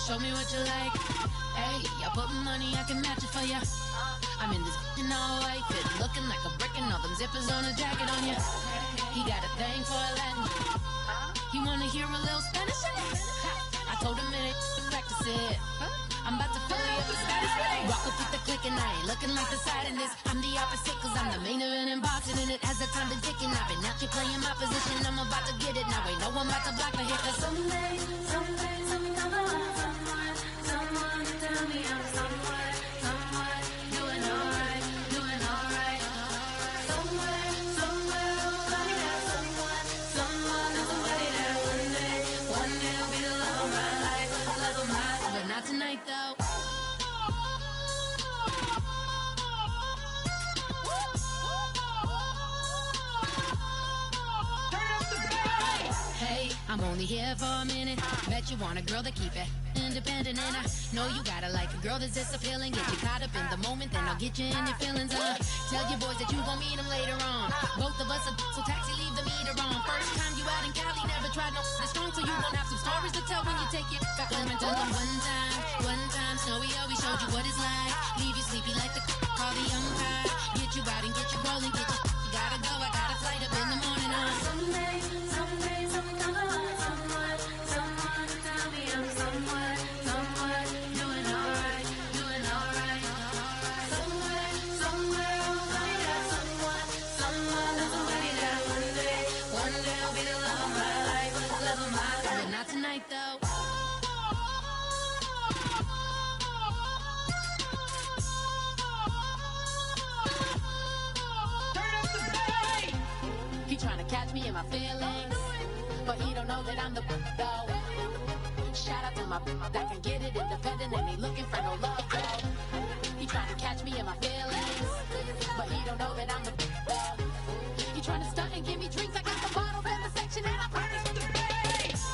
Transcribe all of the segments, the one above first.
show me what you like. Hey, I put money, I can match it for ya. I'm in this in all white fit, looking like a brick and all them zippers on a jacket on ya. He got a thing for a Latin. He wanna hear a little Spanish in it. I told him it ain't to practice it. I'm about to fill you up with Spanish. Walk up with the click and I ain't looking like the side in this. I'm the opposite cause I'm the main event in boxing and it has the time been ticking. I've been out here playing my position. I'm about to get it now. Ain't no one about to block the hit cause someday come along someone to tell me I'm someone doing alright. Somewhere, somebody that somebody that one day will be the love of my life, but not tonight though. Hey, I'm only here for a minute. Bet you want a girl to keep it independent, and I know you gotta like a girl that's this appealing. Get you caught up in the moment, then I'll get you in your feelings. Tell your boys that you gon' meet them later on. Both of us are so taxi, leave the meter on. First time you out in Cali, never tried no this strong, so you gon' have some stories to tell when you take it back home and tell them one time, Snowy always showed you what it's like. Leave you sleepy like the call the umpire. Get you out and get you rolling, get you gotta go. I got a flight up in the morning on someday come along someone to tell me I'm someone doing alright. Somewhere, somebody that somebody that one day will be the love of my life, but not tonight though. He tryna catch me in my feelings, but he don't know that I'm the though. Shout out to my that can get it independent and ain't looking for no love though. He tryna catch me in my feelings, but he don't know that I'm the though. He tryna stunt and give me drinks. I got the bottles in the section and I promise with the bass.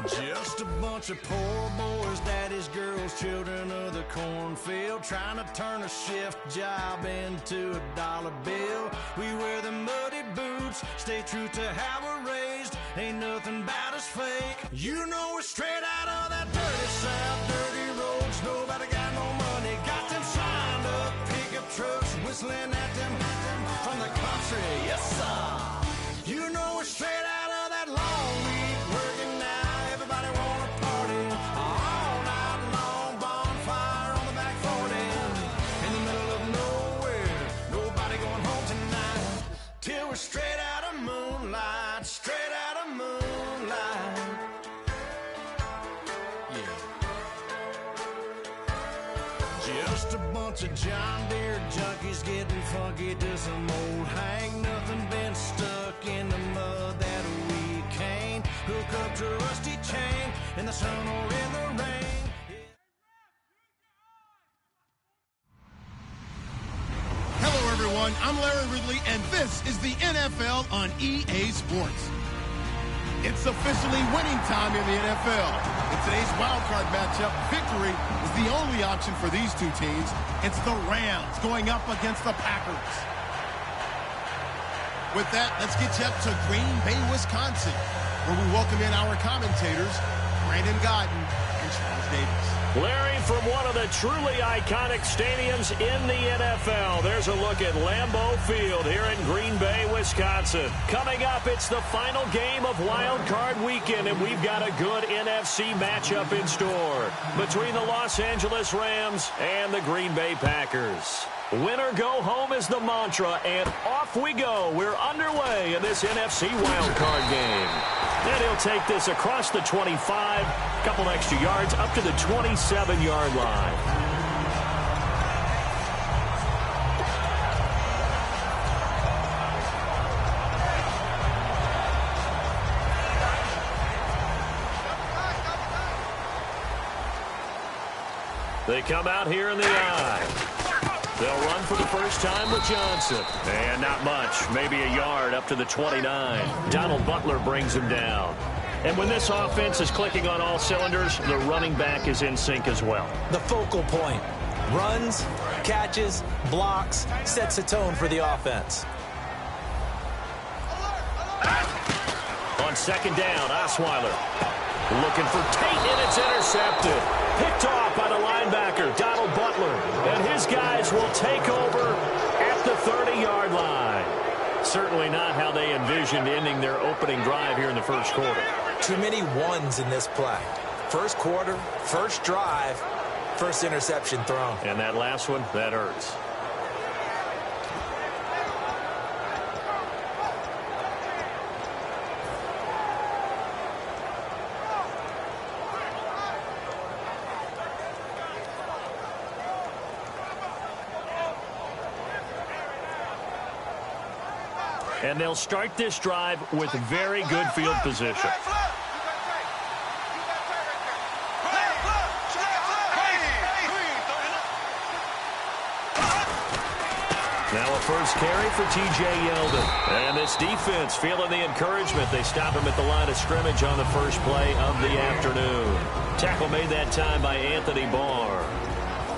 Just a bunch of poor boys, daddy's girls, children of the cornfield, trying to turn a shift job into a dollar bill. We wear the muddy boots, stay true to how we're raised. Ain't nothing about us fake. You know we're straight out of that dirty south, dirty roads. Nobody got no money, got them signed up pickup trucks, whistling at them from the country. Yes, sir. You know we're straight out of that long week working now. Everybody wanna party all night long. Bonfire on the back 40 in the middle of nowhere. Nobody going home tonight till we're straight out of moonlight. Straight out of moonlight. Yeah. Just a bunch of John Deere junkies getting funky to some old hang. Nothing been stuck in the mud that we can't hook up to a rusty chain in the sun or in the rain. Hello, everyone. I'm Larry Ridley, and this is the NFL on EA Sports. It's officially winning time in the NFL. In today's wildcard matchup, victory is the only option for these two teams. It's the Rams going up against the Packers. With that, let's get you up to Green Bay, Wisconsin, where we welcome in our commentators, Brandon Godden and Charles Davis. Larry, from one of the truly iconic stadiums in the NFL, there's a look at Lambeau Field here in Green Bay, Wisconsin. Coming up, it's the final game of Wild Card Weekend, and we've got a good NFC matchup in store between the Los Angeles Rams and the Green Bay Packers. Win or go home is the mantra, and off we go. We're underway in this NFC wildcard game. And he'll take this across the 25, a couple extra yards, up to the 27-yard line. They come out here in the eye. They'll run for the first time with Johnson. And not much, maybe a yard up to the 29. Donald Butler brings him down. And when this offense is clicking on all cylinders, the running back is in sync as well. The focal point. Runs, catches, blocks, sets a tone for the offense. On second down, Osweiler looking for Tate, and it's intercepted. Picked off by the linebacker, Donald Butler. And his guys will take over at the 30-yard line. Certainly not how they envisioned ending their opening drive here in the first quarter. Too many ones in this play. First quarter, first drive, first interception thrown. And that last one, that hurts. And they'll start this drive with very good field position. Now a first carry for T.J. Yeldon. And this defense feeling the encouragement. They stop him at the line of scrimmage on the first play of the afternoon. Tackle made that time by Anthony Barr.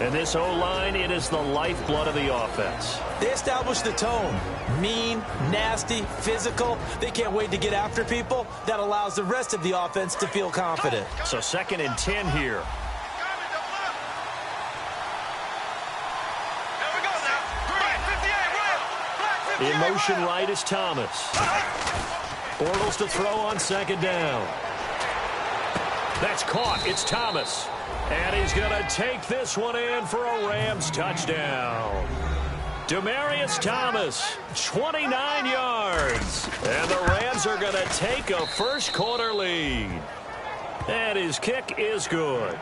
And this O-line, it is the lifeblood of the offense. They establish the tone. Mean, nasty, physical. They can't wait to get after people. That allows the rest of the offense to feel confident. So 2nd and 10 here. In motion right is Thomas. Bortles to throw on second down. That's caught. It's Thomas. And he's going to take this one in for a Rams touchdown. Demaryius Thomas, 29 yards. And the Rams are going to take a first quarter lead. And his kick is good.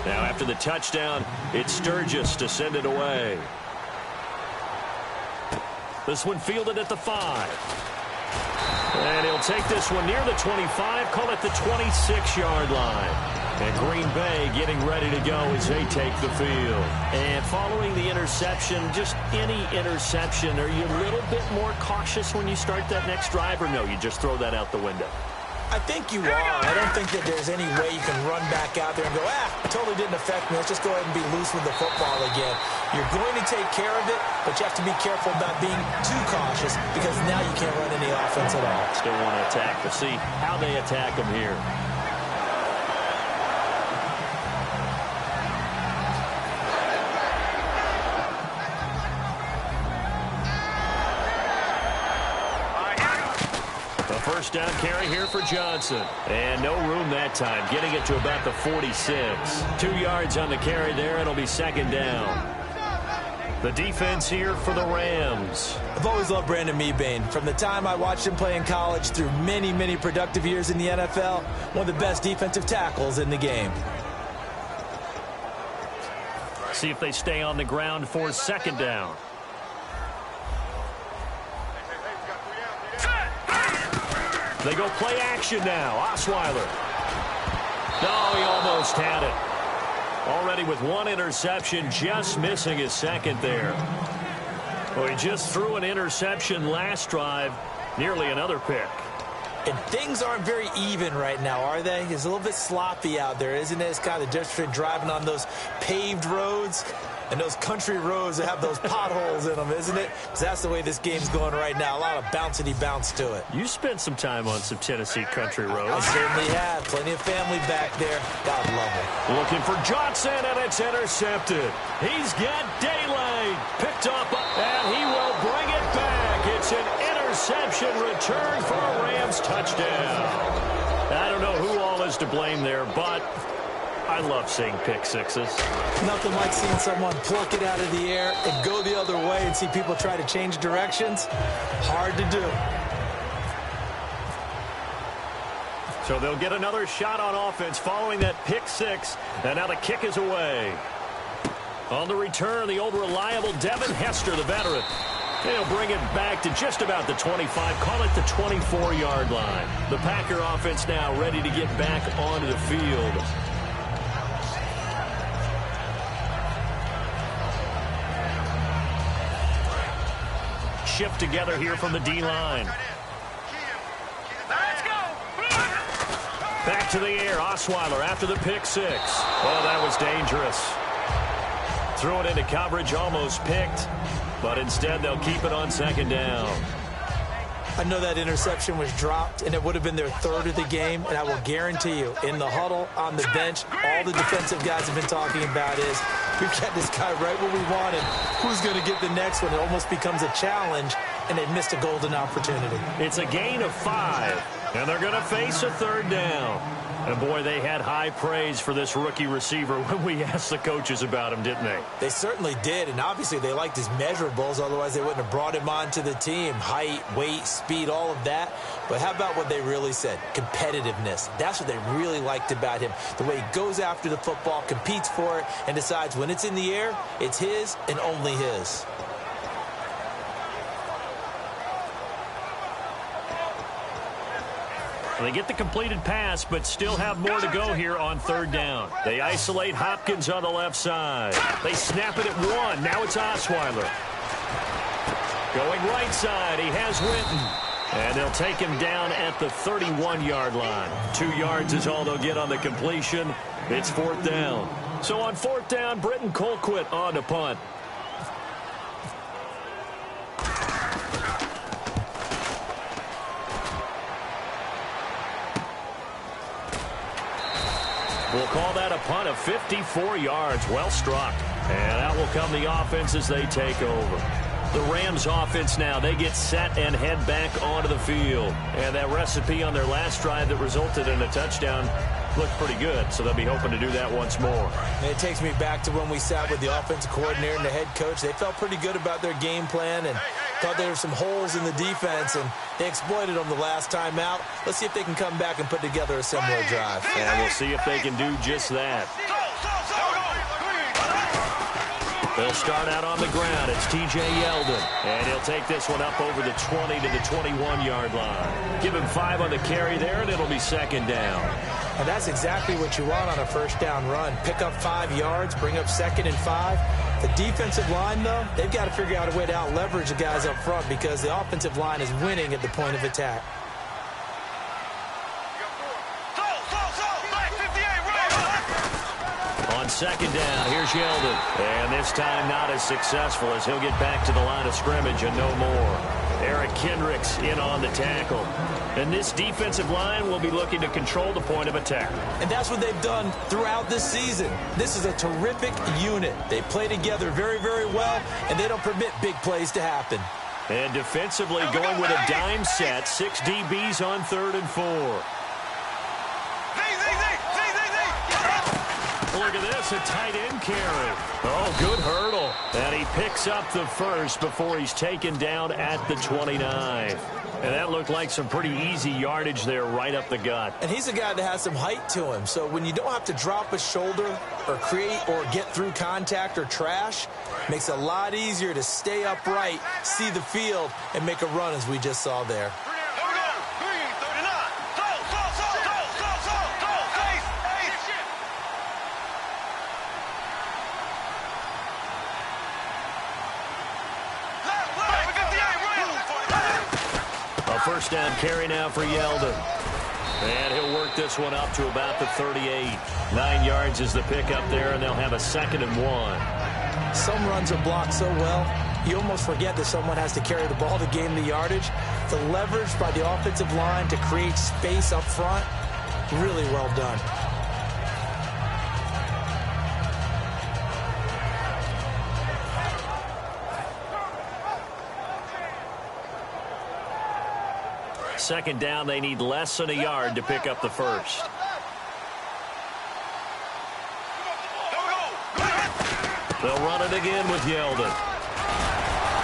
Now after the touchdown, it's Sturgis to send it away. This one fielded at the 5. And he'll take this one near the 25, call it the 26-yard line. And Green Bay getting ready to go as they take the field. And following the interception, just any interception, are you a little bit more cautious when you start that next drive, or no, you just throw that out the window? I think you are. I don't think that there's any way you can run back out there and go, totally didn't affect me. Let's just go ahead and be loose with the football again. You're going to take care of it, but you have to be careful about being too cautious because now you can't run any offense at all. Still want to attack. We'll see how they attack them here. First down carry here for Johnson. And no room that time, getting it to about the 46. 2 yards on the carry there. It'll be second down. The defense here for the Rams. I've always loved Brandon Mebane. From the time I watched him play in college through many, many productive years in the NFL, one of the best defensive tackles in the game. See if they stay on the ground for second down. They go play action now. Osweiler. No, he almost had it. Already with one interception, just missing his second there. Well, he just threw an interception last drive, nearly another pick. And things aren't very even right now, are they? It's a little bit sloppy out there, isn't it? It's kind of the difference between driving on those paved roads and those country roads that have those potholes in them, isn't it? Because that's the way this game's going right now. A lot of bouncy bounce to it. You spent some time on some Tennessee country roads. I certainly have. Plenty of family back there. God love it. Looking for Johnson, and it's intercepted. He's got daylight. Picked up, and he will bring it back. It's an interception return for a Rams touchdown. I don't know who all is to blame there, but I love seeing pick sixes. Nothing like seeing someone pluck it out of the air and go the other way and see people try to change directions. Hard to do. So they'll get another shot on offense following that pick six. And now the kick is away. On the return, the old reliable Devin Hester, the veteran. They'll bring it back to just about the 25, call it the 24-yard line. The Packer offense now ready to get back onto the field. Shift together here from the D-line. Back to the air, Osweiler after the pick six. Oh, that was dangerous. Threw it into coverage, almost picked. But instead, they'll keep it on second down. I know that interception was dropped, and it would have been their third of the game. And I will guarantee you, in the huddle, on the bench, all the defensive guys have been talking about is, we've got this guy right where we want him. Who's going to get the next one? It almost becomes a challenge, and they've missed a golden opportunity. It's a gain of 5, and they're going to face a third down. And, boy, they had high praise for this rookie receiver when we asked the coaches about him, didn't they? They certainly did, and obviously they liked his measurables. Otherwise, they wouldn't have brought him onto the team. Height, weight, speed, all of that. But how about what they really said? Competitiveness. That's what they really liked about him. The way he goes after the football, competes for it, and decides when it's in the air, it's his and only his. They get the completed pass, but still have more to go here on third down. They isolate Hopkins on the left side. They snap it at 1. Now it's Osweiler. Going right side, he has Winton. And they'll take him down at the 31-yard line. 2 yards is all they'll get on the completion. It's fourth down. So on fourth down, Britton Colquitt on to punt. We'll call that a punt of 54 yards. Well struck. And out will come the offense as they take over. The Rams offense now, they get set and head back onto the field. And that recipe on their last drive that resulted in a touchdown looked pretty good, so they'll be hoping to do that once more. And it takes me back to when we sat with the offensive coordinator and the head coach. They felt pretty good about their game plan and thought there were some holes in the defense, and they exploited them the last time out. Let's see if they can come back and put together a similar drive. And we'll see if they can do just that. They'll start out on the ground. It's T.J. Yeldon. And he'll take this one up over the 20 to the 21-yard line. Give him 5 on the carry there, and it'll be second down. And that's exactly what you want on a first down run. Pick up 5 yards, bring up 2nd and 5. The defensive line, though, they've got to figure out a way to out-leverage the guys up front because the offensive line is winning at the point of attack. On 2nd down, here's Yeldon. And this time not as successful as he'll get back to the line of scrimmage and no more. Eric Kendricks in on the tackle. And this defensive line will be looking to control the point of attack. And that's what they've done throughout this season. This is a terrific unit. They play together very, very well, and they don't permit big plays to happen. And defensively going with a dime set, 6 DBs on 3rd and 4. Look at this, a tight end carry. Oh, good hurdle. And he picks up the first before he's taken down at the 29. And that looked like some pretty easy yardage there right up the gut. And he's a guy that has some height to him. So when you don't have to drop a shoulder or create or get through contact or trash, makes it a lot easier to stay upright, see the field, and make a run as we just saw there. First down carry now for Yeldon. And he'll work this one up to about the 38. 9 yards is the pickup there, and they'll have a 2nd and 1. Some runs are blocked so well, you almost forget that someone has to carry the ball to gain the yardage. The leverage by the offensive line to create space up front, really well done. Second down, they need less than a yard to pick up the first. They'll run it again with Yeldon.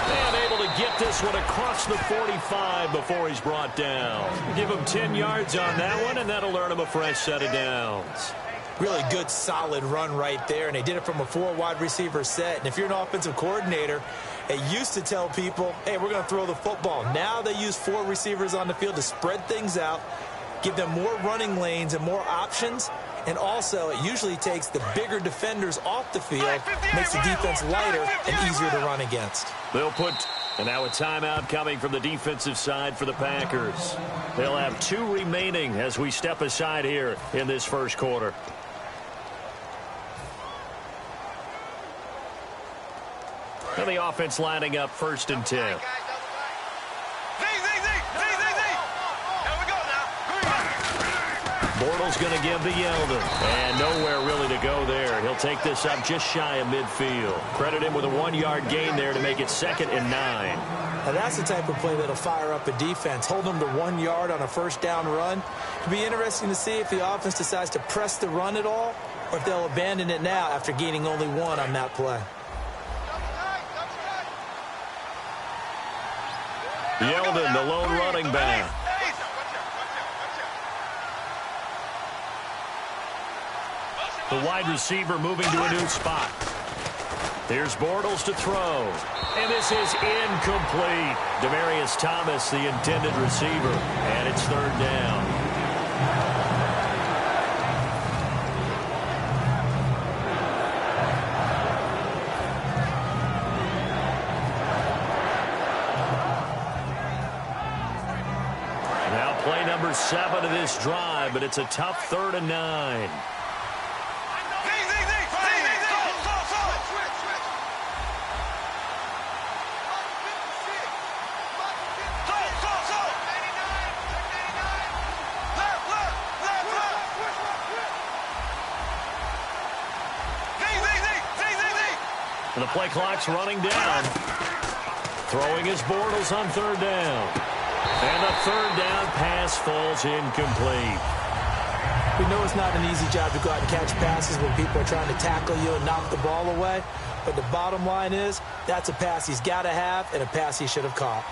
And able to get this one across the 45 before he's brought down. Give him 10 yards on that one, and that'll earn him a fresh set of downs. Really good, solid run right there, and they did it from a 4 wide receiver set. And if you're an offensive coordinator, they used to tell people, hey, we're going to throw the football. Now they use 4 receivers on the field to spread things out, give them more running lanes and more options. And also, it usually takes the bigger defenders off the field, makes the defense lighter and easier to run against. They'll put, and now a timeout coming from the defensive side for the Packers. They'll have 2 remaining as we step aside here in this first quarter. And the offense lining up 1st and 10. Bortles going to give to Yeldon. And nowhere really to go there. He'll take this up just shy of midfield. Credit him with a 1-yard gain there to make it 2nd and 9. Now that's the type of play that'll fire up a defense. Hold them to 1 yard on a first down run. It'll be interesting to see if the offense decides to press the run at all, or if they'll abandon it now after gaining only 1 on that play. Yeldon, the lone running back. The wide receiver moving to a new spot. Here's Bortles to throw. And this is incomplete. Demaryius Thomas, the intended receiver. And it's 3rd down. Play number 7 of this drive, but it's a tough 3rd and 9. And the play clock's running down. Throwing his Bortles on 3rd down. And the 3rd down pass falls incomplete. We know it's not an easy job to go out and catch passes when people are trying to tackle you and knock the ball away. But the bottom line is, that's a pass he's got to have and a pass he should have caught.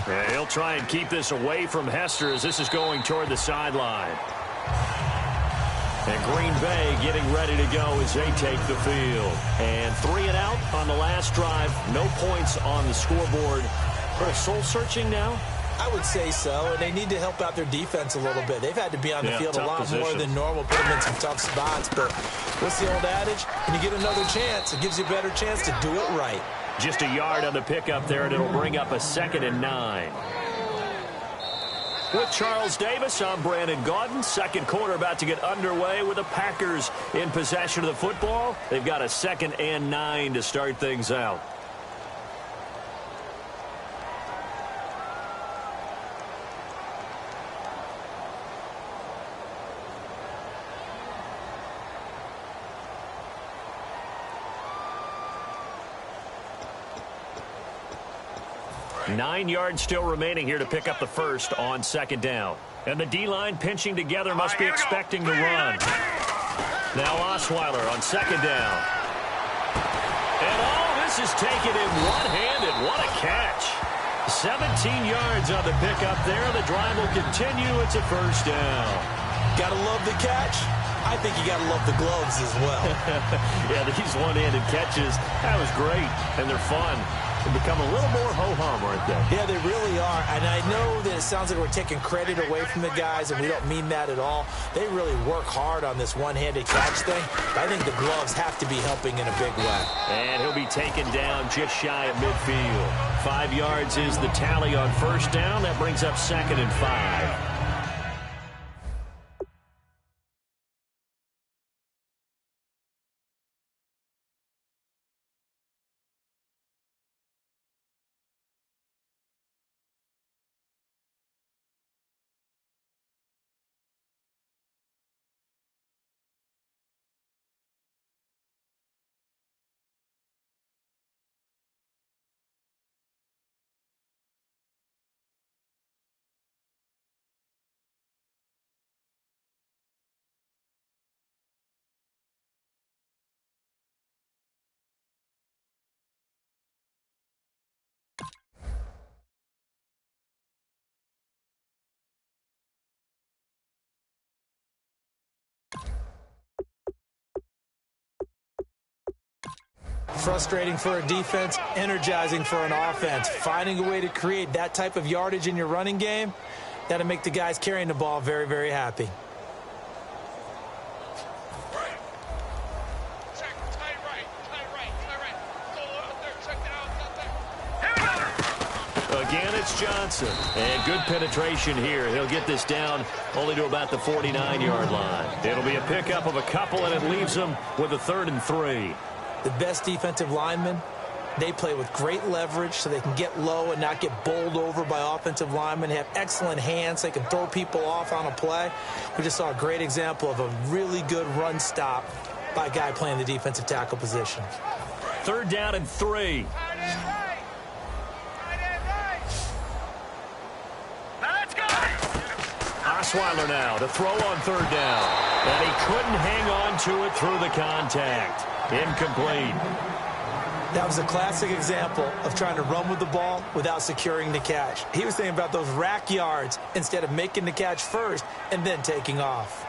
Yeah, he'll try and keep this away from Hester as this is going toward the sideline. And Green Bay getting ready to go as they take the field. And 3 and out on the last drive. No points on the scoreboard. Sort of soul-searching now. I would say so, and they need to help out their defense a little bit. They've had to be on the field a lot more than normal, put them in some tough spots. But what's the old adage? When you get another chance, it gives you a better chance to do it right. Just a yard on the pickup there, and it'll bring up a 2nd and 9. With Charles Davis, I'm Brandon Gaudin. Second quarter about to get underway with the Packers in possession of the football. They've got a 2nd and 9 to start things out. Nine yards still remaining here to pick up the first on 2nd down. And the D-line pinching together must be expecting to run. Now Osweiler on 2nd down. And this is taken in one-handed. What a catch. 17 yards on the pickup there. The drive will continue. It's a first down. Gotta love the catch. I think you gotta love the gloves as well. Yeah, these one-handed catches, that was great. And they're fun. They become a little more ho-hum, aren't they? Yeah, they really are. And I know that it sounds like we're taking credit away from the guys, and we don't mean that at all. They really work hard on this one-handed catch thing. But I think the gloves have to be helping in a big way. And he'll be taken down just shy of midfield. 5 yards is the tally on first down. That brings up 2nd and 5. Frustrating for a defense, energizing for an offense. Finding a way to create that type of yardage in your running game, that'll make the guys carrying the ball very, very happy. Again, it's Johnson. And good penetration here. He'll get this down only to about the 49-yard line. It'll be a pickup of a couple, and it leaves them with a 3rd and 3. The best defensive linemen, they play with great leverage so they can get low and not get bowled over by offensive linemen. They have excellent hands. They can throw people off on a play. We just saw a great example of a really good run stop by a guy playing the defensive tackle position. 3rd down and 3. Osweiler now to throw on 3rd down. And he couldn't hang on to it through the contact. Incomplete. That was a classic example of trying to run with the ball without securing the catch. He was thinking about those rack yards instead of making the catch first and then taking off.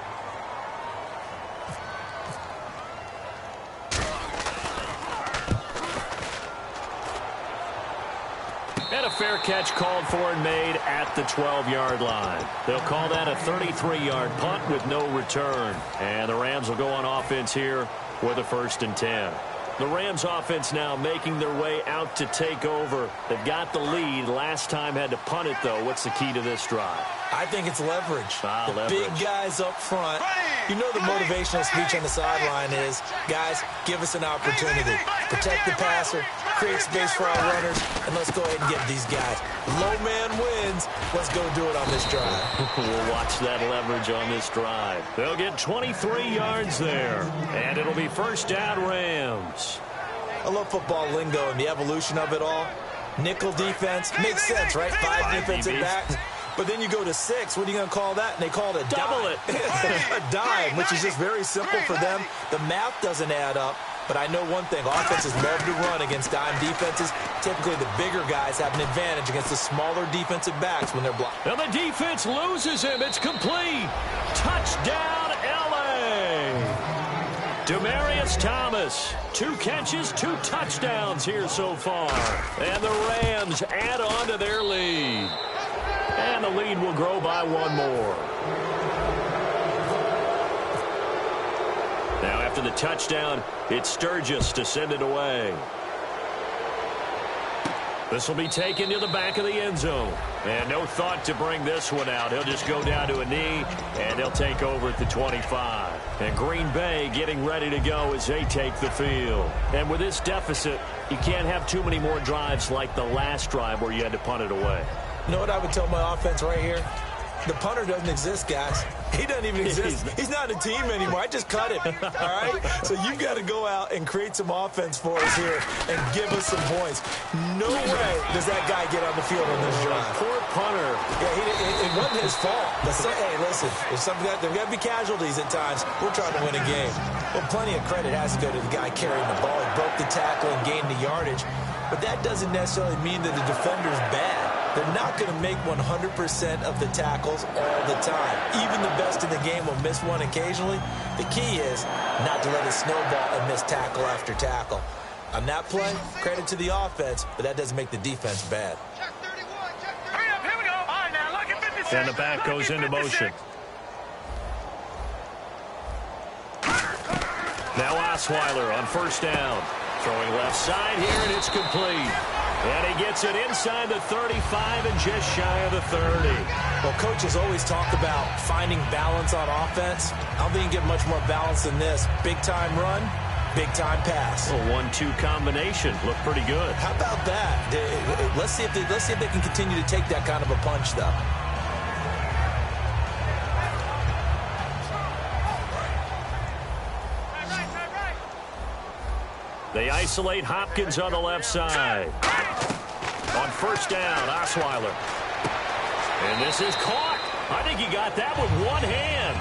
And a fair catch called for and made at the 12-yard line. They'll call that a 33-yard punt with no return. And the Rams will go on offense here with a 1st and 10. The Rams offense now making their way out to take over. They've got the lead. Last time had to punt it, though. What's the key to this drive? I think it's leverage. Leverage. Big guys up front. You know the motivational speech on the sideline is, guys, give us an opportunity. Protect the passer, create space for our runners, and let's go ahead and get these guys. Low man wins. Let's go do it on this drive. We'll watch that leverage on this drive. They'll get 23 yards there, and it'll be 1st down Rams. I love football lingo and the evolution of it all. Nickel defense makes sense, right? 5 defensive backs. But then you go to 6. What are you going to call that? And they call it a double dime. A dime, which is just very simple for them. The math doesn't add up. But I know one thing. Offenses love to run against dime defenses. Typically, the bigger guys have an advantage against the smaller defensive backs when they're blocked. And the defense loses him. It's complete. Touchdown, L.A. Demaryius Thomas. 2 catches, 2 touchdowns here so far. And the Rams add on to their lead. lead will grow by one more. Now after the touchdown, it's Sturgis to send it away. This will be taken to the back of the end zone. And no thought to bring this one out. He'll just go down to a knee, and they'll take over at the 25. And Green Bay getting ready to go as they take the field. And with this deficit, you can't have too many more drives like the last drive where you had to punt it away. You know what I would tell my offense right here? The punter doesn't exist, guys. He doesn't even exist. He's not a team anymore. I just cut him, all right? So you've got to go out and create some offense for us here and give us some points. No way does that guy get on the field on this drive. Poor punter. Yeah, it wasn't his fault. But hey, listen, there's got to be casualties at times. We're trying to win a game. Well, plenty of credit has to go to the guy carrying the ball. He broke the tackle and gained the yardage. But that doesn't necessarily mean that the defender's bad. They're not going to make 100% of the tackles all the time. Even the best in the game will miss one occasionally. The key is not to let it snowball and miss tackle after tackle. On that play, credit to the offense, but that doesn't make the defense bad. And the back goes into motion. Now Osweiler on first down. Throwing left side here, and it's complete. And he gets it inside the 35 and just shy of the 30. Well, coaches always talk about finding balance on offense. I don't think you get much more balance than this. Big-time run, big-time pass. A 1-2 combination. Looked pretty good. How about that? Let's see if they can continue to take that kind of a punch, though. They isolate Hopkins on the left side. On first down, Osweiler. And this is caught. I think he got that with one hand.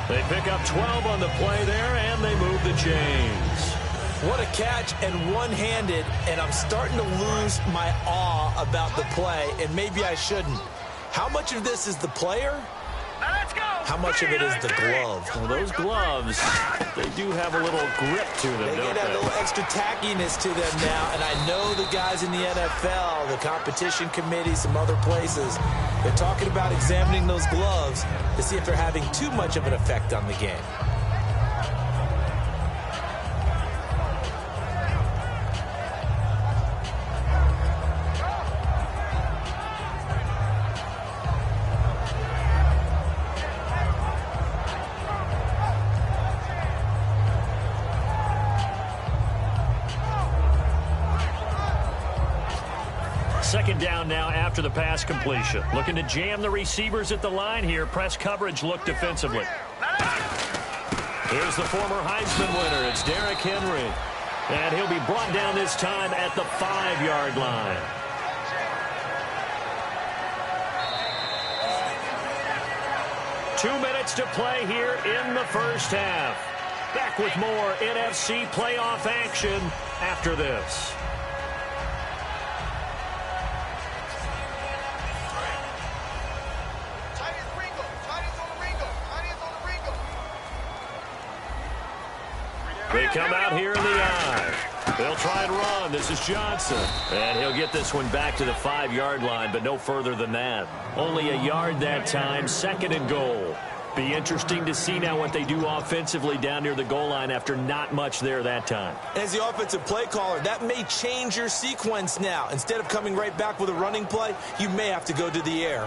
They pick up 12 on the play there, and they move the chains. What a catch, and one-handed, and I'm starting to lose my awe about the play, and maybe I shouldn't. How much of this is the player? How much of it is the glove? Well, those gloves, they do have a little grip to them, They get a little extra tackiness to them now, and I know the guys in the NFL, the competition committee, some other places, they're talking about examining those gloves to see if they're having too much of an effect on the game. Second down now after the pass completion. Looking to jam the receivers at the line here. Press coverage look defensively. Here's the former Heisman winner. It's Derrick Henry. And he'll be brought down this time at the 5-yard line. Two minutes to play here in the first half. Back with more NFC playoff action after this. They come out here in the eye. They'll try and run. This is Johnson. And he'll get this one back to the 5-yard line, but no further than that. Only a yard that time, second and goal. Be interesting to see now what they do offensively down near the goal line after not much there that time. As the offensive play caller, that may change your sequence now. Instead of coming right back with a running play, you may have to go to the air.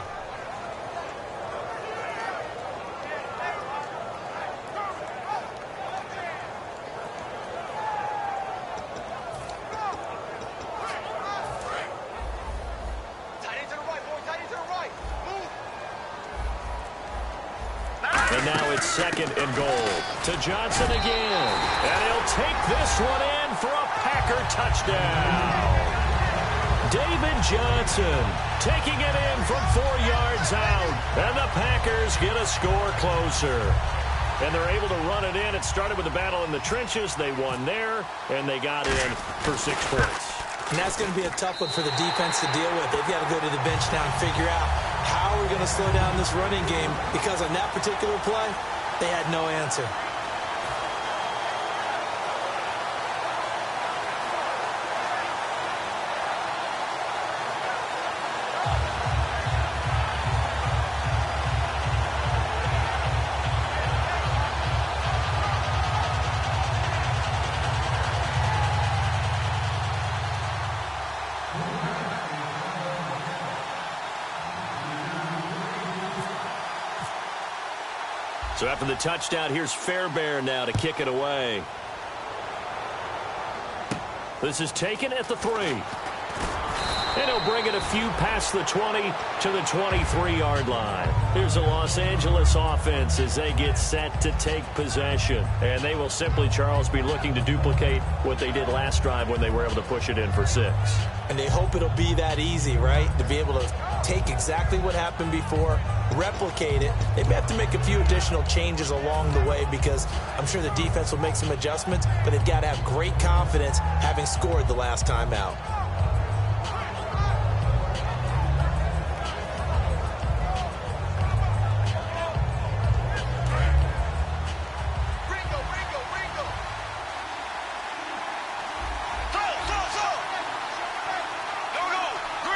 And now it's second and goal to Johnson again. And he'll take this one in for a Packer touchdown. David Johnson taking it in from 4 yards out. And the Packers get a score closer. And they're able to run it in. It started with a battle in the trenches. They won there, and they got in for 6 points. And that's going to be a tough one for the defense to deal with. They've got to go to the bench now and figure out how we're going to slow down this running game, because on that particular play, they had no answer. So after the touchdown, here's Fairbairn now to kick it away. This is taken at the 3. And he'll bring it a few past the 20 to the 23-yard line. Here's the Los Angeles offense as they get set to take possession. And they will simply, Charles, be looking to duplicate what they did last drive when they were able to push it in for 6. And they hope it'll be that easy, right? To be able to take exactly what happened before, replicate it. They may have to make a few additional changes along the way because I'm sure the defense will make some adjustments, but they've got to have great confidence having scored the last time out.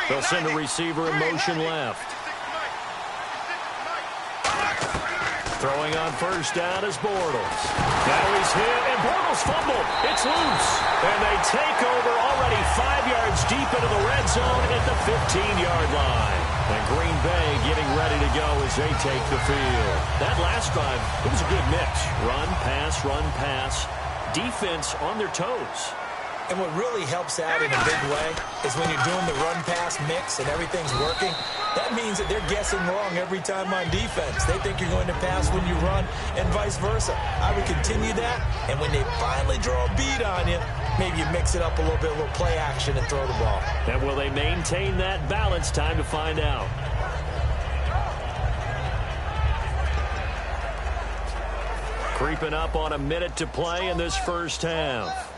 They'll send a receiver in motion left. Throwing on first down is Bortles. Now he's hit, and Bortles fumbled. It's loose. And they take over already 5 yards deep into the red zone at the 15-yard line. And Green Bay getting ready to go as they take the field. That last drive, it was a good mix. Run, pass, defense on their toes. And what really helps out in a big way is when you're doing the run-pass mix and everything's working, that means that they're guessing wrong every time on defense. They think you're going to pass when you run and vice versa. I would continue that, and when they finally draw a bead on you, maybe you mix it up a little bit, a little play action and throw the ball. And will they maintain that balance? Time to find out. Creeping up on a minute to play in this first half.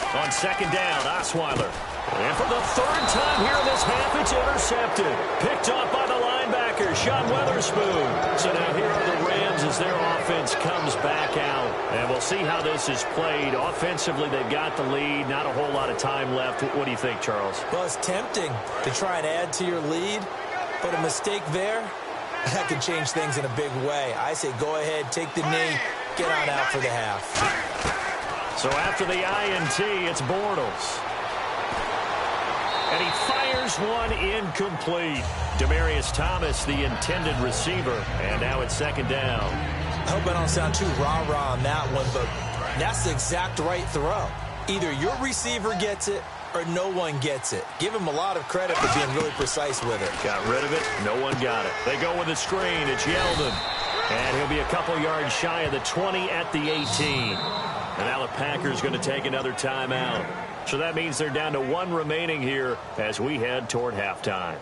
On second down, Osweiler. And for the 3rd time here in this half, it's intercepted. Picked off by the linebacker, Sean Weatherspoon. So now here are the Rams as their offense comes back out. And we'll see how this is played. Offensively, they've got the lead. Not a whole lot of time left. What do you think, Charles? Well, it's tempting to try and add to your lead, but a mistake there, that could change things in a big way. I say go ahead, take the knee, get on out for the half. So after the INT, it's Bortles. And he fires one incomplete. Demaryius Thomas, the intended receiver. And now it's second down. I hope I don't sound too rah-rah on that one, but that's the exact right throw. Either your receiver gets it or no one gets it. Give him a lot of credit for being really precise with it. Got rid of it. No one got it. They go with the screen. It's Yeldon. And he'll be a couple yards shy of the 20 at the 18. And now the Packers going to take another timeout. So that means they're down to 1 remaining here as we head toward halftime.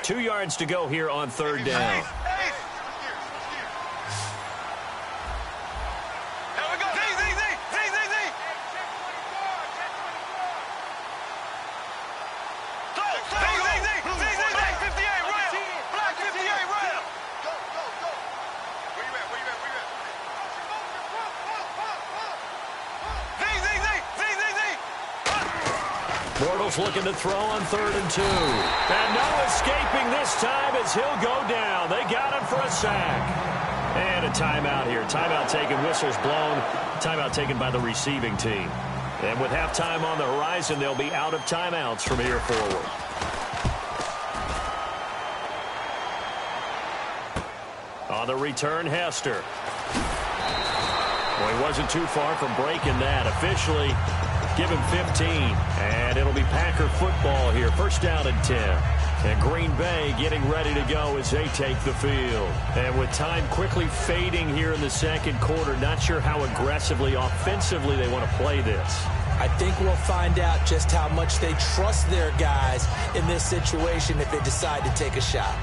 Two yards to go here on third down. Bortles looking to throw on 3rd and 2. And no escaping this time as he'll go down. They got him for a sack. And a timeout here. Timeout taken, whistles blown. Timeout taken by the receiving team. And with halftime on the horizon, they'll be out of timeouts from here forward. On the return, Hester. Well, he wasn't too far from breaking that. Officially, give him 15. And it'll be Packer football here. First down and 10. And Green Bay getting ready to go as they take the field. And with time quickly fading here in the second quarter, not sure how aggressively, offensively they want to play this. I think we'll find out just how much they trust their guys in this situation if they decide to take a shot.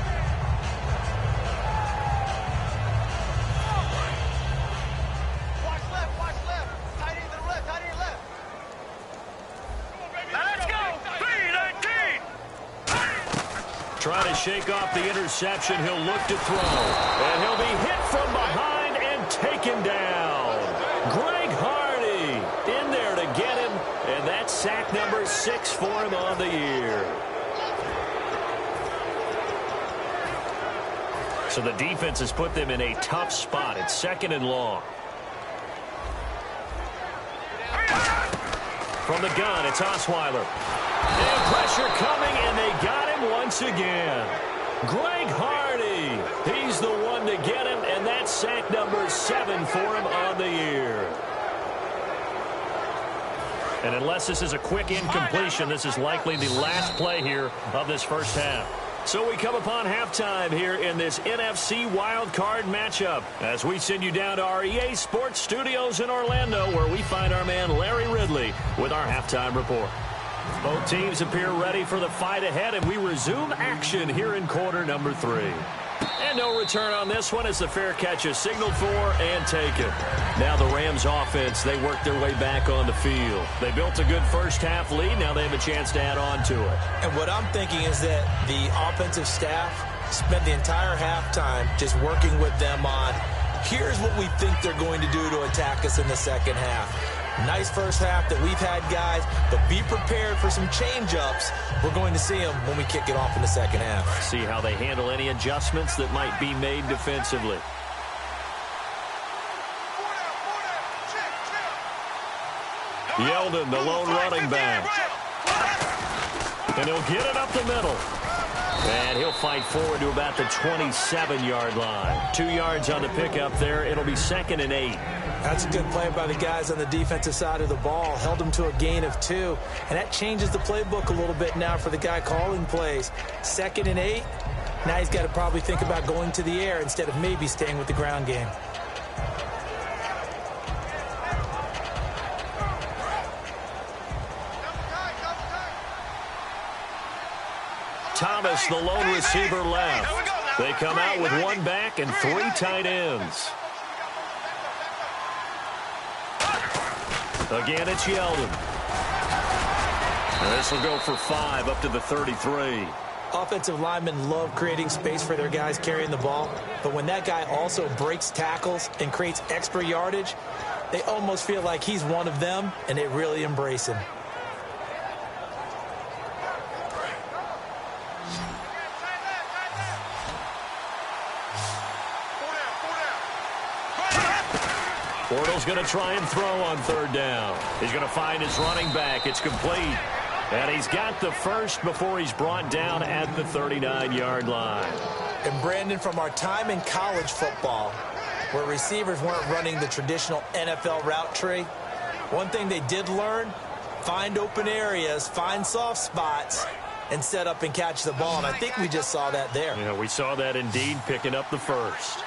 Trying to shake off the interception. He'll look to throw. And he'll be hit from behind and taken down. Greg Hardy in there to for him on the year. So the defense has put them in a tough spot. It's 2nd and long. From the gun, it's Osweiler. And pressure coming, and they got him once again. Greg Hardy, he's the one to get him, and that's sack number 7 for him on the year. And unless this is a quick incompletion, this is likely the last play here of this first half. So we come upon halftime here in this NFC wildcard matchup as we send you down to our EA Sports Studios in Orlando, where we find our man Larry Ridley with our halftime report. Both teams appear ready for the fight ahead, and we resume action here in quarter number 3. And no return on this one as the fair catch is signaled for and taken. Now the Rams offense, they work their way back on the field. They built a good first half lead. Now they have a chance to add on to it. And what I'm thinking is that the offensive staff spent the entire halftime just working with them on, here's what we think they're going to do to attack us in the second half. Nice first half that we've had, guys, but be prepared for some change-ups. We're going to see them when we kick it off in the second half. See how they handle any adjustments that might be made defensively. Yeldon, the lone running back. And he'll get it up the middle. And he'll fight forward to about the 27-yard line. 2 yards on the pickup there. It'll be 2nd and 8. That's a good play by the guys on the defensive side of the ball. Held them to a gain of 2. And that changes the playbook a little bit now for the guy calling plays. 2nd and 8. Now he's got to probably think about going to the air instead of maybe staying with the ground game. Thomas, the lone receiver, left. They come out with 1 back and 3 tight ends. Again, it's Yeldon. And this will go for 5 up to the 33. Offensive linemen love creating space for their guys carrying the ball, but when that guy also breaks tackles and creates extra yardage, they almost feel like he's one of them, and they really embrace him. Bortles going to try and throw on 3rd down. He's going to find his running back. It's complete. And he's got the first before he's brought down at the 39-yard line. And Brandon, from our time in college football, where receivers weren't running the traditional NFL route tree, one thing they did learn, find open areas, find soft spots, and set up and catch the ball. And I think we just saw that there. Yeah, we saw that indeed, picking up the first.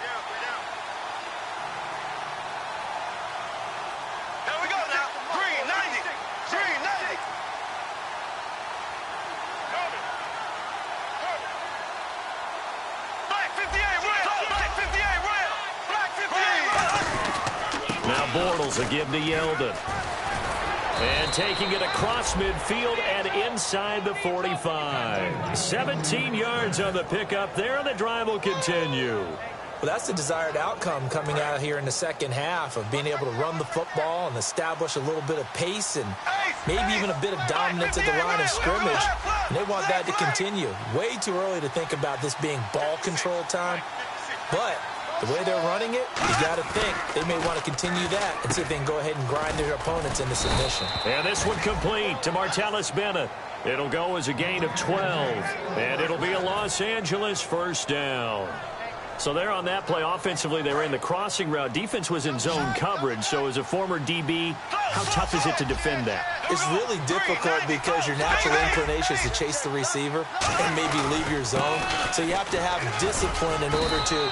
Bortles a give to Yeldon. And taking it across midfield and inside the 45. 17 yards on the pickup there, and the drive will continue. Well, that's the desired outcome coming out here in the second half of being able to run the football and establish a little bit of pace and maybe even a bit of dominance at the line of scrimmage. And they want that to continue. Way too early to think about this being ball control time. But the way they're running it, you got to think they may want to continue that and see if they can go ahead and grind their opponents into submission. And this one complete to Martellus Bennett. It'll go as a gain of 12, and it'll be a Los Angeles first down. So there on that play, offensively, they ran the crossing route. Defense was in zone coverage, so as a former DB, how tough is it to defend that? It's really difficult because your natural inclination is to chase the receiver and maybe leave your zone. So you have to have discipline in order to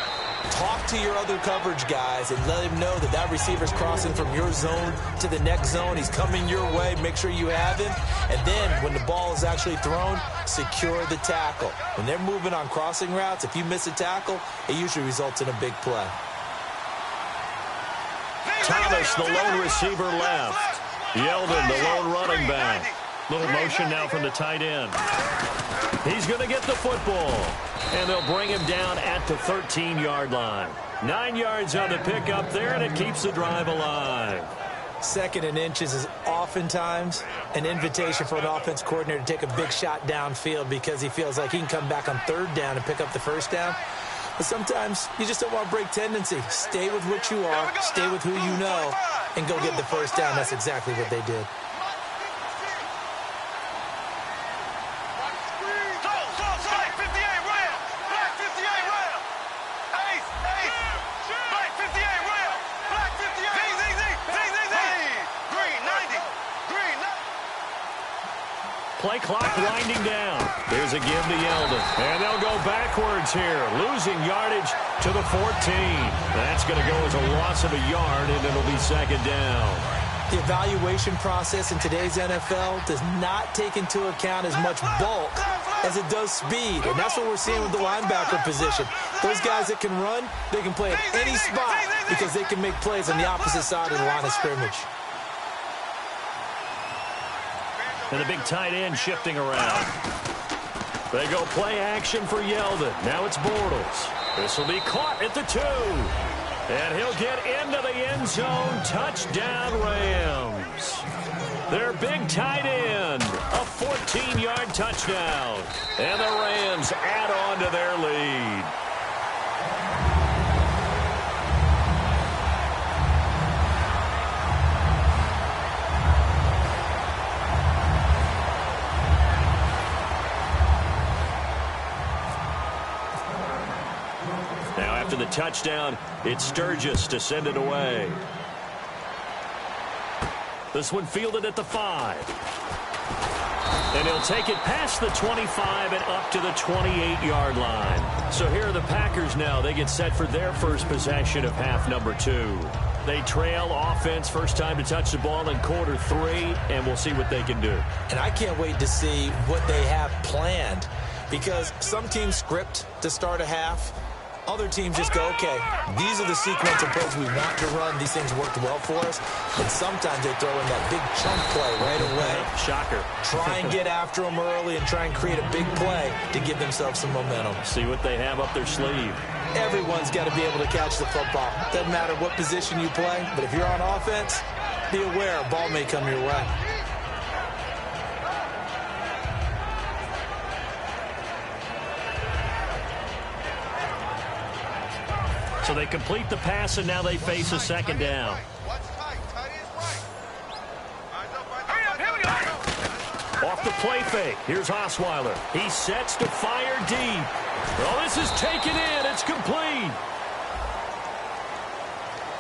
talk to your other coverage guys and let him know that that receiver's crossing from your zone to the next zone. He's coming your way. Make sure you have him. And then when the ball is actually thrown, secure the tackle. When they're moving on crossing routes, if you miss a tackle, it usually results in a big play. Thomas, the lone receiver, left. Yeldon, the lone running back. Little motion now from the tight end. He's going to get the football. And they'll bring him down at the 13-yard line. 9 yards on the pickup there, and it keeps the drive alive. Second and inches is oftentimes an invitation for an offense coordinator to take a big shot downfield because he feels like he can come back on third down and pick up the first down. But sometimes you just don't want to break tendency. Stay with what you are, stay with who you know, and go get the first down. That's exactly what they did. Play clock winding down. There's a give to Yeldon. And they'll go backwards here, losing yardage to the 14. That's going to go as a loss of a yard, and it'll be second down. The evaluation process in today's NFL does not take into account as much bulk as it does speed. And that's what we're seeing with the linebacker position. Those guys that can run, they can play at any spot because they can make plays on the opposite side of the line of scrimmage. And the big tight end shifting around. They go play action for Yeldon. Now it's Bortles. This will be caught at the 2. And he'll get into the end zone. Touchdown, Rams. Their big tight end. A 14-yard touchdown. And the Rams add on to their lead. After the touchdown, it's Sturgis to send it away. This one fielded at the 5. And he'll take it past the 25 and up to the 28-yard line. So here are the Packers now. They get set for their first possession of half number 2. They trail offense, first time to touch the ball in quarter 3, and we'll see what they can do. And I can't wait to see what they have planned, because some teams script to start a half. Other teams just go, okay, these are the sequence of plays we want to run. These things worked well for us. And sometimes they throw in that big chunk play right away. Shocker. Try and get after them early and try and create a big play to give themselves some momentum. See what they have up their sleeve. Everyone's got to be able to catch the football. Doesn't matter what position you play, but if you're on offense, be aware a ball may come your way. So they complete the pass, and now they face a second down. Off the play fake. Here's Osweiler. He sets to fire deep. Oh, this is taken in. It's complete.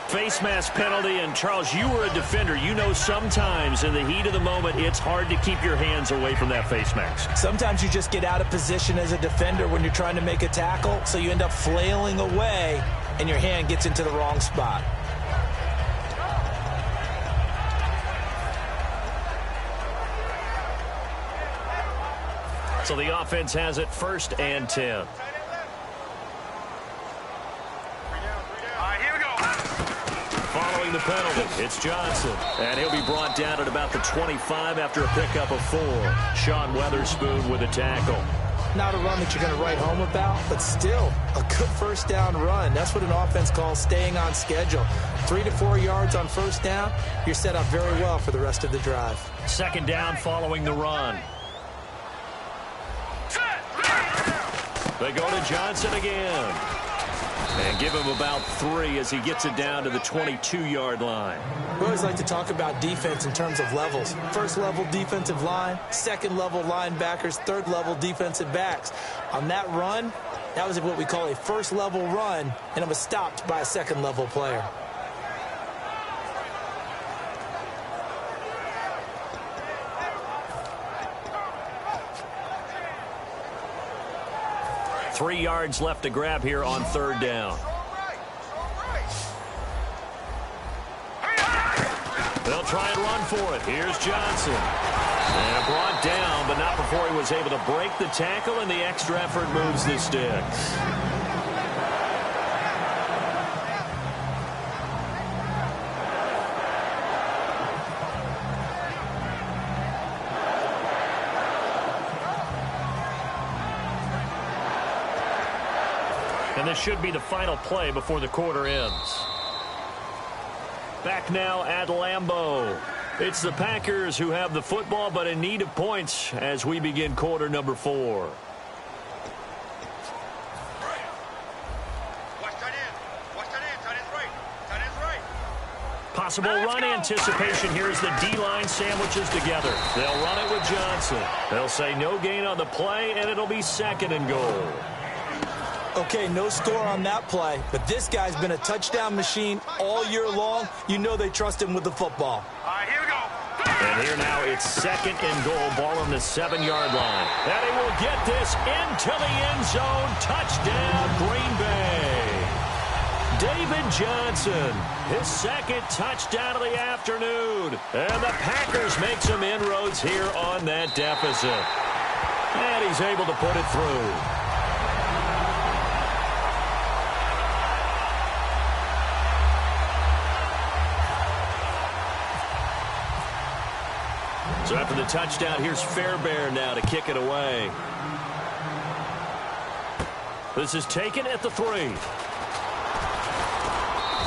Face mask penalty, and Charles, you were a defender. You know sometimes in the heat of the moment, it's hard to keep your hands away from that face mask. Sometimes you just get out of position as a defender when you're trying to make a tackle, so you end up flailing away, and your hand gets into the wrong spot. So the offense has it 1st and 10. Following the penalty, it's Johnson. And he'll be brought down at about the 25 after a pickup of 4. Sean Weatherspoon with a tackle. Not a run that you're going to write home about, but still a good first down run. That's what an offense calls staying on schedule. 3 to 4 yards on first down, you're set up very well for the rest of the drive. Second down following the run. They go to Johnson again. And give him about 3 as he gets it down to the 22-yard line. We always like to talk about defense in terms of levels. First level defensive line, second level linebackers, third level defensive backs. On that run, that was what we call a first level run, and it was stopped by a second level player. Three yards left to grab here on third down. They'll try and run for it. Here's Johnson. And brought down, but not before he was able to break the tackle, and the extra effort moves the sticks. And this should be the final play before the quarter ends. Back now at Lambeau. It's the Packers who have the football, but in need of points as we begin quarter number 4. Possible run anticipation here as the D-line sandwiches together. They'll run it with Johnson. They'll say no gain on the play, and it'll be 2nd and goal. Okay, no score on that play, but this guy's been a touchdown machine all year long. You know they trust him with the football. All right, here we go. And here now it's 2nd and goal, ball on the 7-yard line. And he will get this into the end zone. Touchdown, Green Bay. David Johnson, his 2nd touchdown of the afternoon. And the Packers make some inroads here on that deficit. And he's able to put it through. So after the touchdown, here's Fairbairn now to kick it away. This is taken at the 3.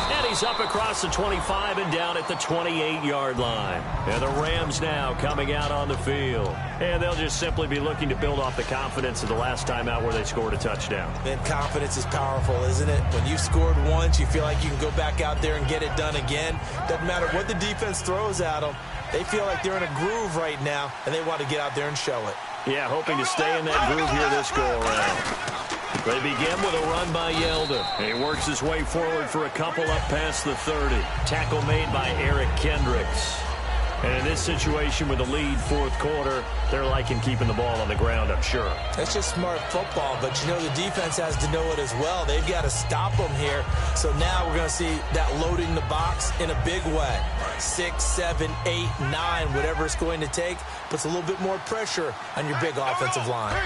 And he's up across the 25 and down at the 28-yard line. And the Rams now coming out on the field. And they'll just simply be looking to build off the confidence of the last time out where they scored a touchdown. And confidence is powerful, isn't it? When you've scored once, you feel like you can go back out there and get it done again. Doesn't matter what the defense throws at them. They feel like they're in a groove right now, and they want to get out there and show it. Yeah, hoping to stay in that groove here this go-around. They begin with a run by Yeldon. He works his way forward for a couple up past the 30. Tackle made by Eric Kendricks. And in this situation with the lead 4th quarter, they're liking keeping the ball on the ground, I'm sure. That's just smart football, but you know the defense has to know it as well. They've got to stop them here. So now we're going to see that loading the box in a big way. 6, 7, 8, 9, whatever it's going to take, puts a little bit more pressure on your big offensive line.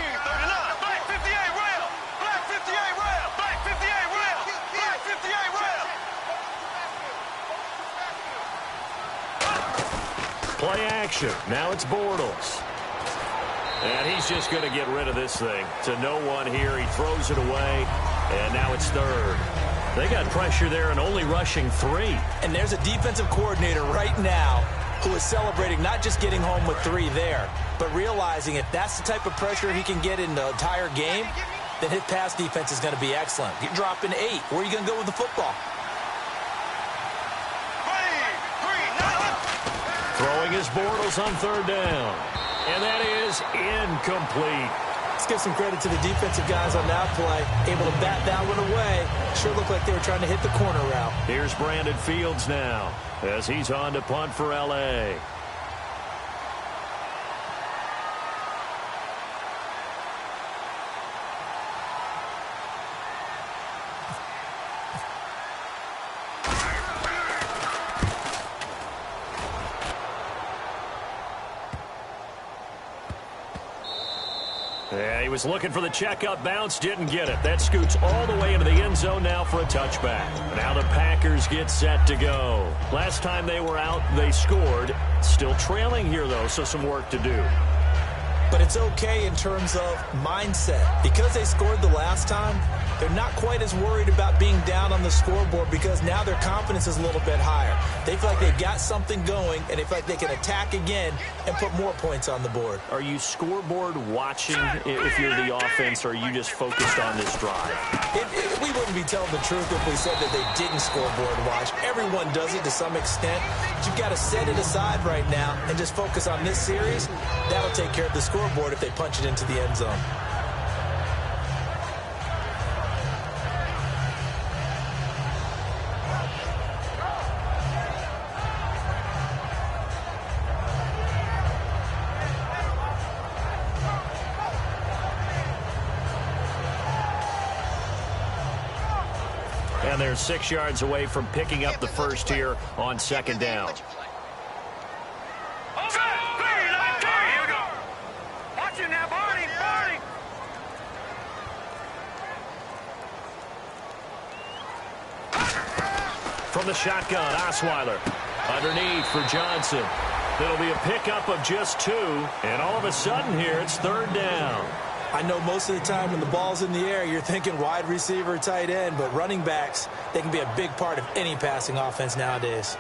Play action. Now it's Bortles. And he's just going to get rid of this thing. To no one here. He throws it away. And now it's 3rd. They got pressure there and only rushing 3. And there's a defensive coordinator right now who is celebrating not just getting home with 3 there, but realizing if that's the type of pressure he can get in the entire game, then his pass defense is going to be excellent. You're dropping 8. Where are you going to go with the football? Throwing his Bortles on 3rd down. And that is incomplete. Let's give some credit to the defensive guys on that play. Able to bat that one away. Sure looked like they were trying to hit the corner route. Here's Brandon Fields now as he's on to punt for L.A. Yeah, he was looking for the checkup bounce, didn't get it. That scoots all the way into the end zone now for a touchback. Now the Packers get set to go. Last time they were out, they scored. Still trailing here, though, so some work to do. But it's okay in terms of mindset. Because they scored the last time, they're not quite as worried about being down on the scoreboard because now their confidence is a little bit higher. They feel like they've got something going, and they feel like they can attack again and put more points on the board. Are you scoreboard watching if you're the offense, or are you just focused on this drive? We wouldn't be telling the truth if we said that they didn't scoreboard watch. Everyone does it to some extent. But you've got to set it aside right now and just focus on this series. That'll take care of the scoreboard if they punch it into the end zone. And they're 6 yards away from picking up the first here on 2nd down. From the shotgun, Osweiler. Underneath for Johnson. It'll be a pickup of just 2. And all of a sudden here, it's 3rd down. I know most of the time when the ball's in the air, you're thinking wide receiver, tight end, but running backs, they can be a big part of any passing offense nowadays.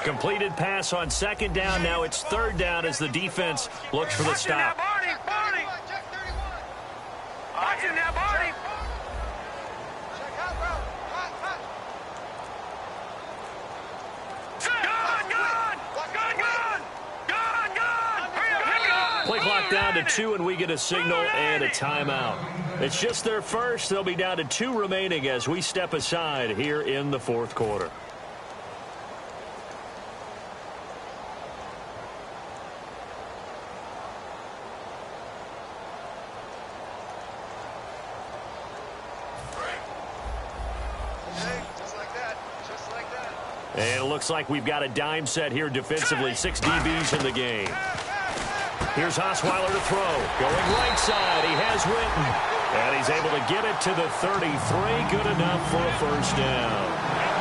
Completed pass on second down. Now it's third down as the defense looks for the stop. Play clock down to 2, and we get a signal and a timeout. It's just their first. They'll be down to 2 remaining as we step aside here in the fourth quarter. And it looks like we've got a dime set here defensively. 6 DBs in the game. Here's Osweiler to throw. Going right side. He has Witten. And he's able to get it to the 33. Good enough for a first down.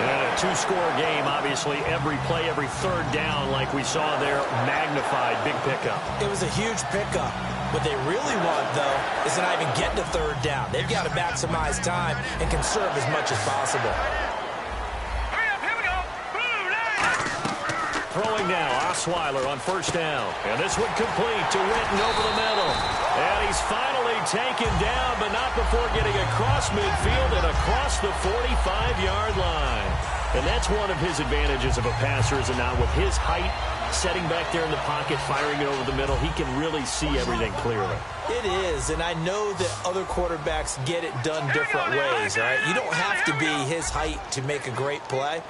And a 2-score game, obviously. Every play, every third down, like we saw there, magnified. Big pickup. It was a huge pickup. What they really want, though, is to not even get to third down. They've got to maximize time and conserve as much as possible. Throwing now, Osweiler on first down. And this one complete to Witten over the middle. And he's finally taken down, but not before getting across midfield and across the 45-yard line. And that's one of his advantages of a passer, is it not? With his height, setting back there in the pocket, firing it over the middle, he can really see everything clearly. It is, and I know that other quarterbacks get it done different ways, all right? You don't have to be his height to make a great play.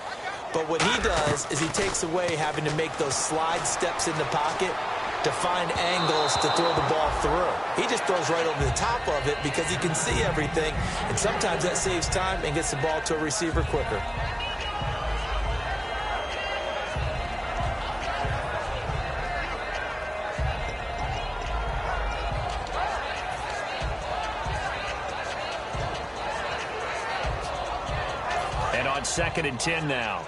But what he does is he takes away having to make those slide steps in the pocket to find angles to throw the ball through. He just throws right over the top of it because he can see everything, and sometimes that saves time and gets the ball to a receiver quicker. And on 2nd and 10 now.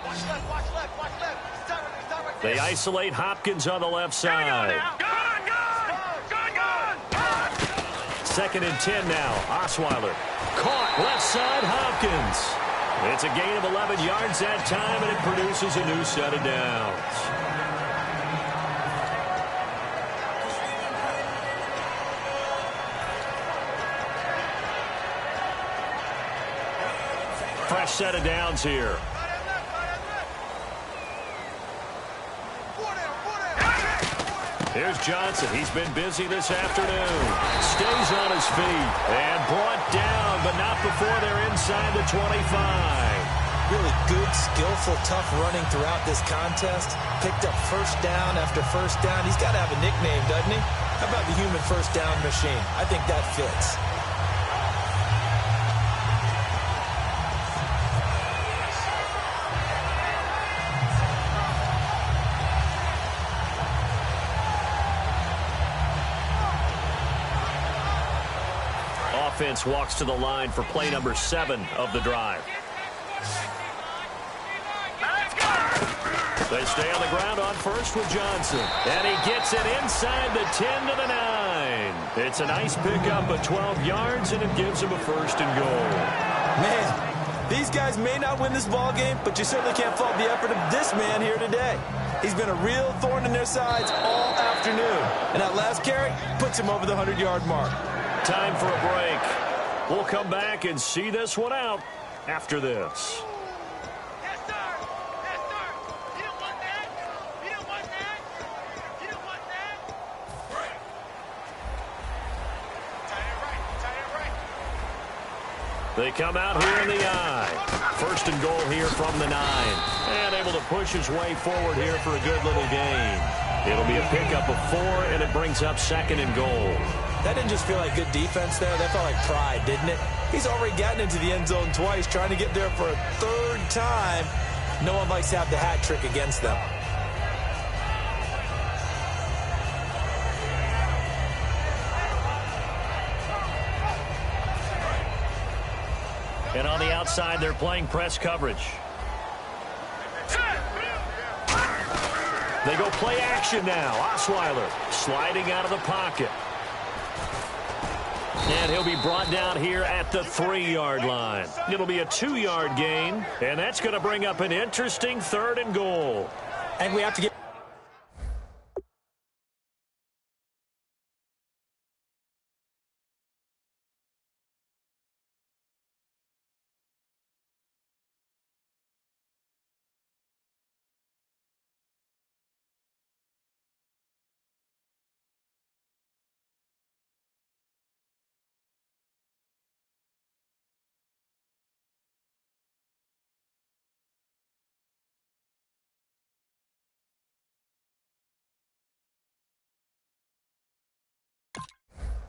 They isolate Hopkins on the left side. 2nd and 10 now. Osweiler caught left side. Hopkins. It's a gain of 11 yards that time, and it produces a new set of downs. Fresh set of downs here. Here's Johnson. He's been busy this afternoon. Stays on his feet and brought down, but not before they're inside the 25. Really good, skillful, tough running throughout this contest. Picked up first down after first down. He's got to have a nickname, doesn't he? How about the human first down machine? I think that fits. Offense walks to the line for play number 7 of the drive. They stay on the ground on first with Johnson. And he gets it inside the 10 to the 9. It's a nice pickup of 12 yards, and it gives him a first and goal. Man, these guys may not win this ball game, but you certainly can't fault the effort of this man here today. He's been a real thorn in their sides all afternoon. And that last carry puts him over the 100-yard mark. Time for a break. We'll come back and see this one out after this. Yes, sir. Yes, sir. You don't want that. You don't want that. You don't want that. Right. Tight end right. Tight end right. They come out here in the eye. First and goal here from the 9. And able to push his way forward here for a good little gain. It'll be a pickup of 4, and it brings up 2nd and goal. That didn't just feel like good defense there. That felt like pride, didn't it? He's already gotten into the end zone twice, trying to get there for a 3rd time. No one likes to have the hat trick against them. And on the outside, they're playing press coverage. They go play action now. Osweiler sliding out of the pocket. And he'll be brought down here at the 3-yard line. It'll be a 2-yard gain, and that's going to bring up an interesting 3rd and goal. And we have to get...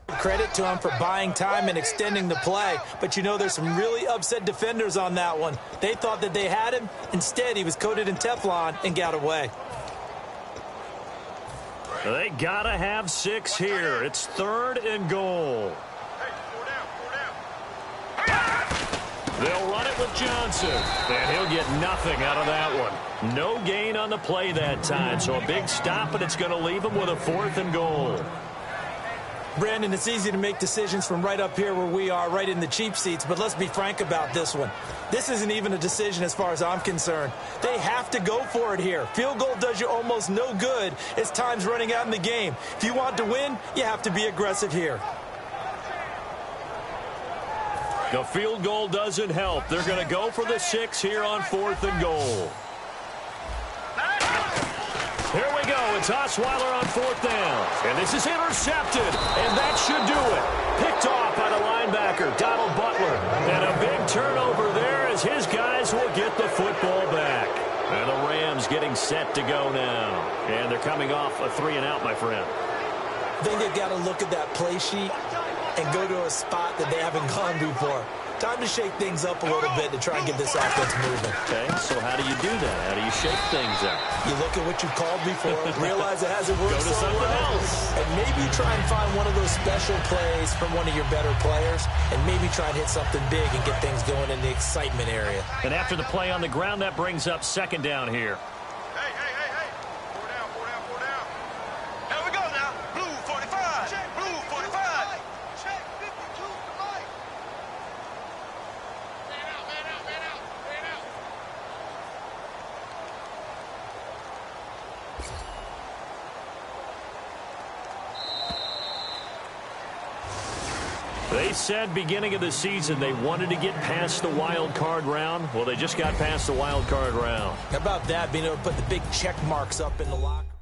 Credit to him for buying time and extending the play. But you know, there's some really upset defenders on that one. They thought that they had him. Instead, he was coated in Teflon and got away. They gotta have 6 here. It's 3rd and goal. They'll run it with Johnson, and he'll get nothing out of that one. No gain on the play that time, so a big stop, but it's going to leave him with a 4th and goal. Brandon, it's easy to make decisions from right up here where we are, right in the cheap seats, but let's be frank about this one. This isn't even a decision as far as I'm concerned. They have to go for it here. Field goal does you almost no good as time's running out in the game. If you want to win, you have to be aggressive here. The field goal doesn't help. They're going to go for the 6 here on 4th and goal. Here we go. It's Osweiler on 4th down. And this is intercepted. And that should do it. Picked off by the linebacker, Donald Butler. And a big turnover there as his guys will get the football back. And the Rams getting set to go now. And they're coming off a 3-and-out, my friend. I think they've got to look at that play sheet and go to a spot that they haven't gone before. Time to shake things up a little bit to try and get this offense moving. Okay, so how do you do that? How do you shake things up? You look at what you called before, realize it hasn't worked Go to so something well, else. and maybe try and find one of those special plays from one of your better players, and maybe try and hit something big and get things going in the excitement area. And after the play on the ground, that brings up 2nd down here. Hey. 4 down. Here we go now. Blue 45. Check. Blue 45. Check. 52 to Mike. Man out. They said beginning of the season they wanted to get past the wild card round. Well, they just got past the wild card round. How about that, being able to put the big check marks up in the locker room?